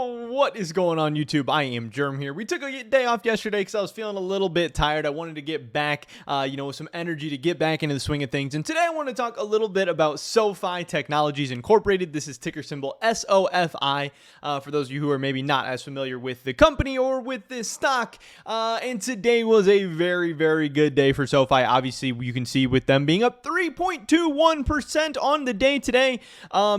Yo, what is going on YouTube? I am Germ here. We took a day off yesterday because I was feeling a little bit tired. I wanted to get back, with some energy to get back into the swing of things. And today I want to talk a little bit about Sofi Technologies Incorporated. This is ticker symbol SOFI, for those of you who are maybe not as familiar with the company or with this stock. And today was a very, very good day for Sofi. Obviously, you can see with them being up 3.21% on the day today.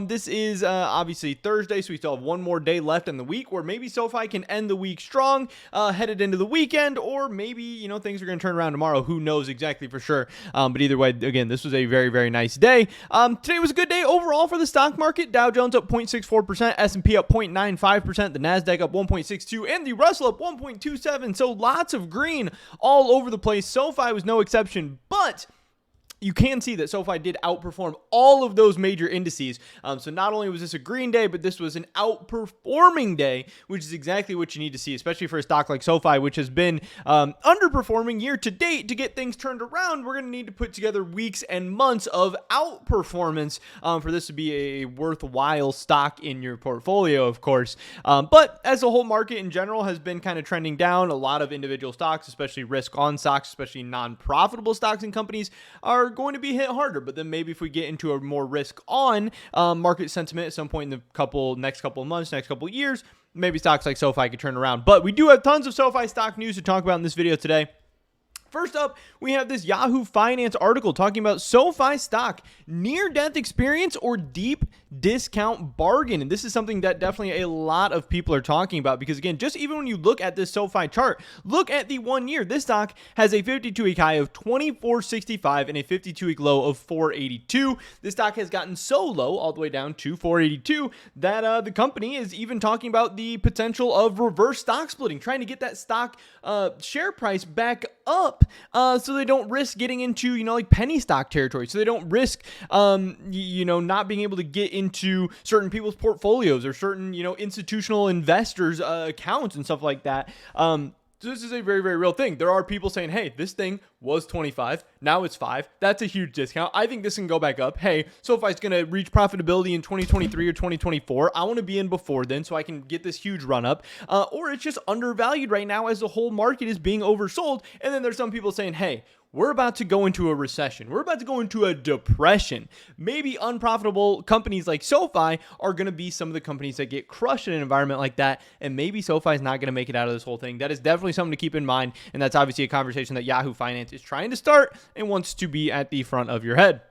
This is obviously Thursday, so we still have one more day left in the week where maybe Sofi can end the week strong, headed into the weekend, or maybe, things are going to turn around tomorrow. Who knows exactly for sure. But either way, again, this was a very, very nice day. Today was a good day overall for the stock market. Dow Jones up 0.64%, S&P up 0.95%, the NASDAQ up 1.62%, and the Russell up 1.27%. So lots of green all over the place. Sofi was no exception, but you can see that Sofi did outperform all of those major indices. So not only was this a green day, but this was an outperforming day, which is exactly what you need to see, especially for a stock like Sofi, which has been underperforming year to date. To get things turned around, we're going to need to put together weeks and months of outperformance for this to be a worthwhile stock in your portfolio, of course. But as the whole market in general has been kind of trending down, a lot of individual stocks, especially risk-on stocks, especially non-profitable stocks and companies, are going to be hit harder. But then maybe if we get into a more risk on market sentiment at some point in the next couple of months, next couple of years, maybe stocks like Sofi could turn around. But we do have tons of Sofi stock news to talk about in this video today. First up, we have this Yahoo Finance article talking about Sofi stock, near-death experience or deep discount bargain. And this is something that definitely a lot of people are talking about because, again, just even when you look at this Sofi chart, look at the 1 year. This stock has a 52-week high of 24.65 and a 52-week low of 4.82. This stock has gotten so low, all the way down to 4.82, that the company is even talking about the potential of reverse stock splitting, trying to get that stock share price back up. So they don't risk getting into, like penny stock territory. So they don't risk, not being able to get into certain people's portfolios or certain, institutional investors' accounts and stuff like that. So this is a very, very real thing. There are people saying, hey, this thing was 25. Now it's 5. That's a huge discount. I think this can go back up. Hey, Sofi's going to reach profitability in 2023 or 2024. I want to be in before then so I can get this huge run up. Or it's just undervalued right now as the whole market is being oversold. And then there's some people saying, hey, we're about to go into a recession. We're about to go into a depression. Maybe unprofitable companies like Sofi are going to be some of the companies that get crushed in an environment like that. And maybe Sofi is not going to make it out of this whole thing. That is definitely something to keep in mind. And that's obviously a conversation that Yahoo Finance is trying to start and wants to be at the front of your head.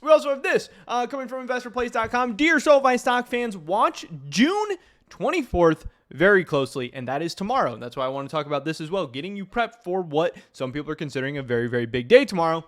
We also have this coming from investorplace.com. Dear Sofi stock fans, watch June 24th very closely, and that is tomorrow. That's why I want to talk about this as well, getting you prepped for what some people are considering a very, very big day tomorrow.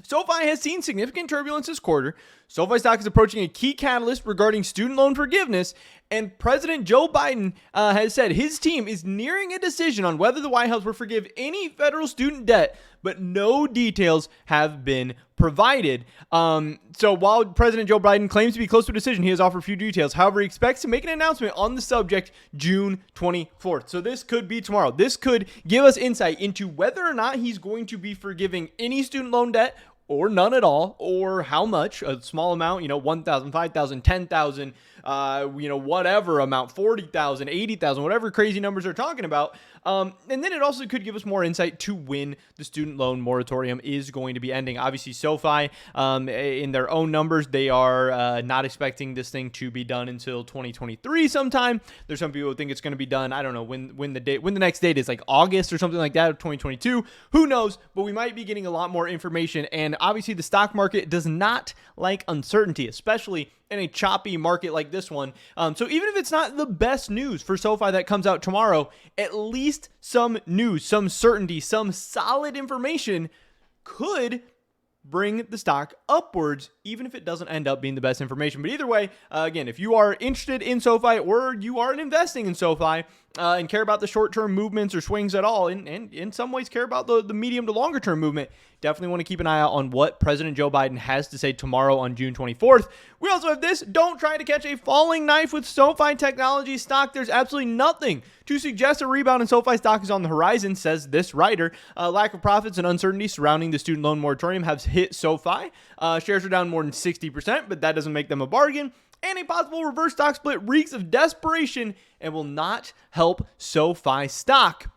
Sofi has seen significant turbulence this quarter. Sofi stock is approaching a key catalyst regarding student loan forgiveness, and President Joe Biden has said his team is nearing a decision on whether the White House will forgive any federal student debt, but no details have been provided. So while President Joe Biden claims to be close to a decision, he has offered few details. However, he expects to make an announcement on the subject June 24th. So this could be tomorrow. This could give us insight into whether or not he's going to be forgiving any student loan debt or none at all, or how much, a small amount, 1,000, 5,000, 10,000, whatever amount, 40,000, 80,000, whatever crazy numbers they're talking about. And then it also could give us more insight to when the student loan moratorium is going to be ending. Obviously, Sofi, in their own numbers, they are not expecting this thing to be done until 2023 sometime. There's some people who think it's going to be done, I don't know, when the next date is, like August or something like that of 2022. Who knows? But we might be getting a lot more information. And obviously, the stock market does not like uncertainty, especially in a choppy market like this one. So even if it's not the best news for Sofi that comes out tomorrow, at least some news, some certainty, some solid information could bring the stock upwards, even if it doesn't end up being the best information. But either way, again, if you are interested in Sofi or you are investing in Sofi and care about the short-term movements or swings at all, and in some ways care about the medium to longer-term movement, definitely want to keep an eye out on what President Joe Biden has to say tomorrow on June 24th. We also have this: don't try to catch a falling knife with Sofi Technology stock. There's absolutely nothing to suggest a rebound in Sofi stock is on the horizon, says this writer. Lack of profits and uncertainty surrounding the student loan moratorium have hit Sofi. Shares are down more than 60%, but that doesn't make them a bargain. and a possible reverse stock split reeks of desperation and will not help SoFi stock.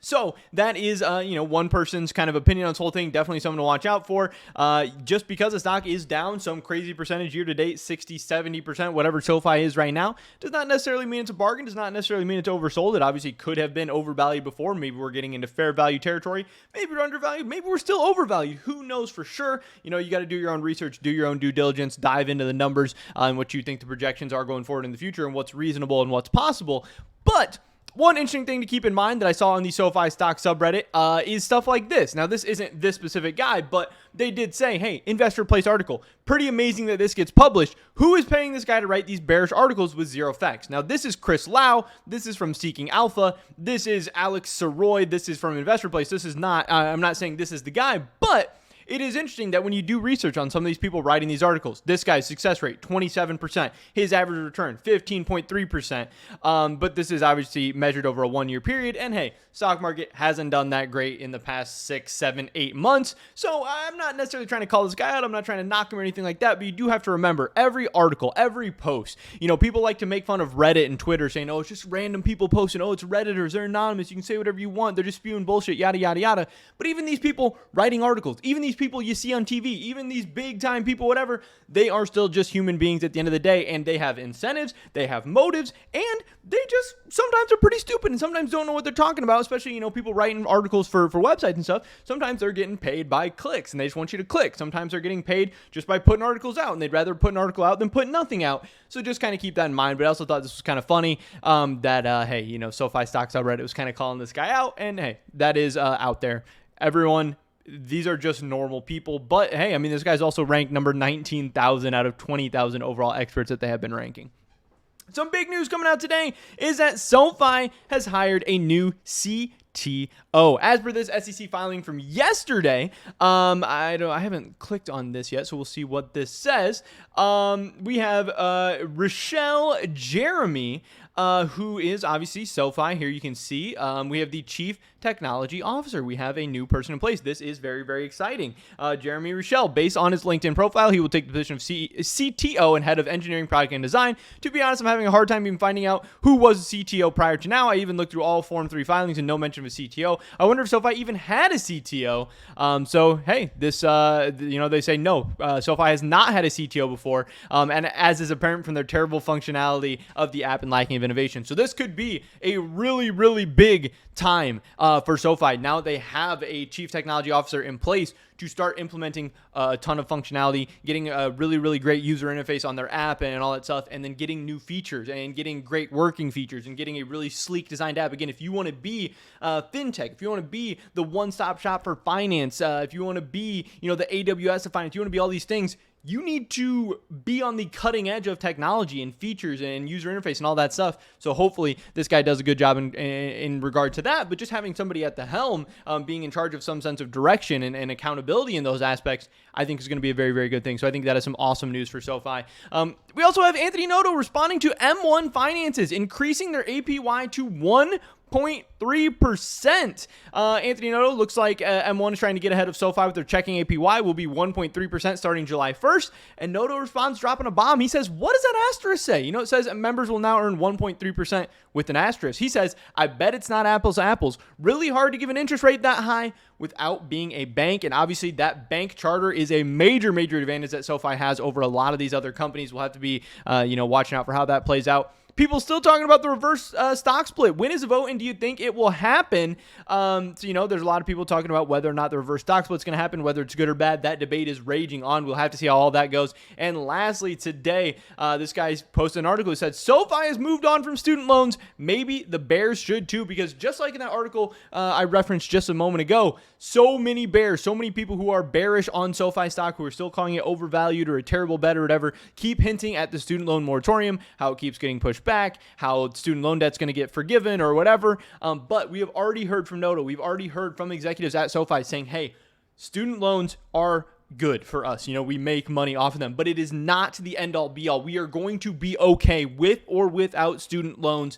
So that is, one person's kind of opinion on this whole thing. Definitely something to watch out for. Just because the stock is down some crazy percentage year to date, 60, 70%, whatever SoFi is right now, does not necessarily mean it's a bargain, does not necessarily mean it's oversold. It obviously could have been overvalued before. Maybe we're getting into fair value territory. Maybe we're undervalued. Maybe we're still overvalued. Who knows for sure? You got to do your own research, do your own due diligence, dive into the numbers and what you think the projections are going forward in the future and what's reasonable and what's possible. But one interesting thing to keep in mind that I saw on the SoFi stock subreddit is stuff like this. Now, this isn't this specific guy, but they did say, hey, investor place article. Pretty amazing that this gets published. Who is paying this guy to write these bearish articles with zero facts? Now, this is Chris Lau. This is from Seeking Alpha. This is Alex Saroy. This is from Investor Place. This is not, I'm not saying this is the guy, but it is interesting that when you do research on some of these people writing these articles, this guy's success rate, 27%, his average return, 15.3%. But this is obviously measured over a 1-year period. And hey, stock market hasn't done that great in the past 6, 7, 8 months. So I'm not necessarily trying to call this guy out. I'm not trying to knock him or anything like that. But you do have to remember every article, every post, people like to make fun of Reddit and Twitter saying, oh, it's just random people posting. Oh, it's Redditors. They're anonymous. You can say whatever you want. They're just spewing bullshit, yada, yada, yada. But even these people writing articles, even these people you see on TV, even these big time people, whatever, they are still just human beings at the end of the day, and they have incentives, they have motives, and they just sometimes are pretty stupid and sometimes don't know what they're talking about, especially, people writing articles for websites and stuff. Sometimes they're getting paid by clicks and they just want you to click. Sometimes they're getting paid just by putting articles out, and they'd rather put an article out than put nothing out. So just kind of keep that in mind. But I also thought this was kind of funny hey, SoFi stock subreddit was kind of calling this guy out, and hey, that is out there. Everyone, these are just normal people. But hey, this guy's also ranked number 19,000 out of 20,000 overall experts that they have been ranking. Some big news coming out today is that SoFi has hired a new CTO. As per this SEC filing from yesterday, I haven't clicked on this yet, so we'll see what this says. We have Rochelle Jeremy, who is obviously SoFi. Here you can see we have the Chief Technology Officer. We have a new person in place. This is very, very exciting. Jeremy Rochelle, based on his LinkedIn profile, he will take the position of CTO and Head of Engineering, Product, and Design. To be honest, I'm having a hard time even finding out who was a CTO prior to now. I even looked through all Form 3 filings and no mention of a CTO. I wonder if SoFi even had a CTO. So, hey, this, they say no. SoFi has not had a CTO before, and as is apparent from their terrible functionality of the app and lacking of innovation. So this could be a really, really big time for SoFi. Now they have a Chief Technology Officer in place to start implementing a ton of functionality, getting a really, really great user interface on their app and all that stuff, and then getting new features and getting great working features and getting a really sleek designed app. Again, if you want to be fintech, if you want to be the one-stop shop for finance, if you want to be, the AWS of finance, you want to be all these things, you need to be on the cutting edge of technology and features and user interface and all that stuff. So hopefully this guy does a good job in regard to that. But just having somebody at the helm, being in charge of some sense of direction and accountability in those aspects, I think is going to be a very, very good thing. So I think that is some awesome news for SoFi. We also have Anthony Noto responding to M1 Finances, increasing their APY to 1.3%. Anthony Noto looks like M1 is trying to get ahead of SoFi with their checking APY. Will be 1.3% starting July 1st. And Noto responds dropping a bomb. He says, what does that asterisk say? It says members will now earn 1.3% with an asterisk. He says, I bet it's not apples to apples. Really hard to give an interest rate that high without being a bank. And obviously that bank charter is a major, major advantage that SoFi has over a lot of these other companies. We'll have to be, watching out for how that plays out. People still talking about the reverse stock split. When is the vote, and do you think it will happen? There's a lot of people talking about whether or not the reverse stock split is going to happen, whether it's good or bad. That debate is raging on. We'll have to see how all that goes. And lastly, today, this guy's posted an article that said, SoFi has moved on from student loans. Maybe the bears should too, because just like in that article I referenced just a moment ago, so many bears, so many people who are bearish on SoFi stock, who are still calling it overvalued or a terrible bet or whatever, keep hinting at the student loan moratorium, how it keeps getting pushed back, how student loan debt's going to get forgiven or whatever. But we have already heard from Noto. We've already heard from executives at SoFi saying, hey, student loans are good for us. We make money off of them, but it is not the end all be all. We are going to be okay with or without student loans.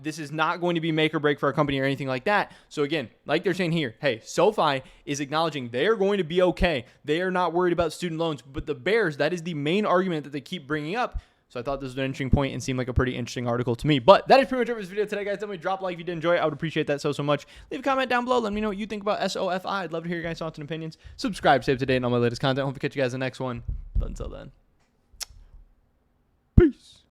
This is not going to be make or break for our company or anything like that. So again, like they're saying here, hey, SoFi is acknowledging they are going to be okay. They are not worried about student loans, but the bears, that is the main argument that they keep bringing up. So I thought this was an interesting point and seemed like a pretty interesting article to me. But that is pretty much it for this video today, guys. Tell me, drop a like if you did enjoy it. I would appreciate that so much. Leave a comment down below. Let me know what you think about SOFI. I'd love to hear your guys' thoughts and opinions. Subscribe, stay up to date on all my latest content. Hope to catch you guys in the next one. But until then, peace.